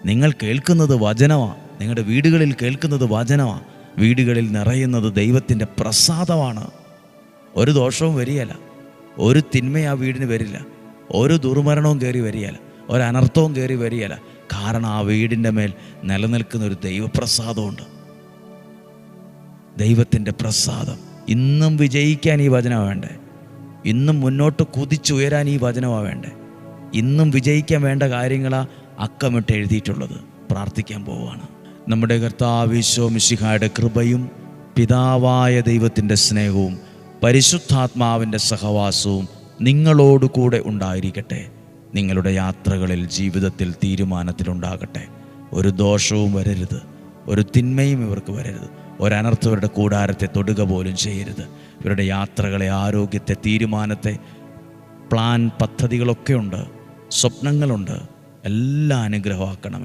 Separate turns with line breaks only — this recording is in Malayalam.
നിങ്ങൾ കേൾക്കുന്നത് വചനമാണ്. നിങ്ങളുടെ വീടുകളിൽ കേൾക്കുന്നത് വചനമാണ്. വീടുകളിൽ നിറയുന്നത് ദൈവത്തിൻ്റെ പ്രസാദമാണ്. ഒരു ദോഷവും വരികയില്ല, ഒരു തിന്മ ആ വീടിന് വരില്ല, ഒരു ദുർമരണവും കയറി വരികയില്ല, ഒരു അനർത്ഥവും കയറി വരികയില്ല. കാരണം ആ വീടിൻ്റെ മേൽ നിലനിൽക്കുന്ന ഒരു ദൈവപ്രസാദമുണ്ട്. ദൈവത്തിൻ്റെ പ്രസാദം. ഇന്നും വിജയിക്കാൻ ഈ വചനമാണ് വേണ്ടേ. ഇന്നും മുന്നോട്ട് കുതിച്ചുയരാൻ ഈ വചനമാണ് വേണ്ടേ. ഇന്നും വിജയിക്കാൻ വേണ്ട കാര്യങ്ങളാണ് അക്കമിട്ട് എഴുതിയിട്ടുള്ളത്. പ്രാർത്ഥിക്കാൻ പോവുകയാണ്. നമ്മുടെ കർത്താവ് ഈശോ മിശിഹായുടെ കൃപയും പിതാവായ ദൈവത്തിൻ്റെ സ്നേഹവും പരിശുദ്ധാത്മാവിൻ്റെ സഹവാസവും നിങ്ങളോട് കൂടെ ഉണ്ടായിരിക്കട്ടെ. നിങ്ങളുടെ യാത്രകളിൽ, ജീവിതത്തിൽ, തീരുമാനത്തിലുണ്ടാകട്ടെ. ഒരു ദോഷവും വരരുത്, ഒരു തിന്മയും ഇവർക്ക് വരരുത്. ഒരനർത്ഥം ഇവരുടെ കൂടാരത്തെ തൊടുക പോലും ചെയ്യരുത്. ഇവരുടെ യാത്രകളെ, ആരോഗ്യത്തെ, തീരുമാനത്തെ, പ്ലാൻ, പദ്ധതികളൊക്കെ ഉണ്ട്, സ്വപ്നങ്ങളുണ്ട്. എല്ലാം അനുഗ്രഹമാക്കണം.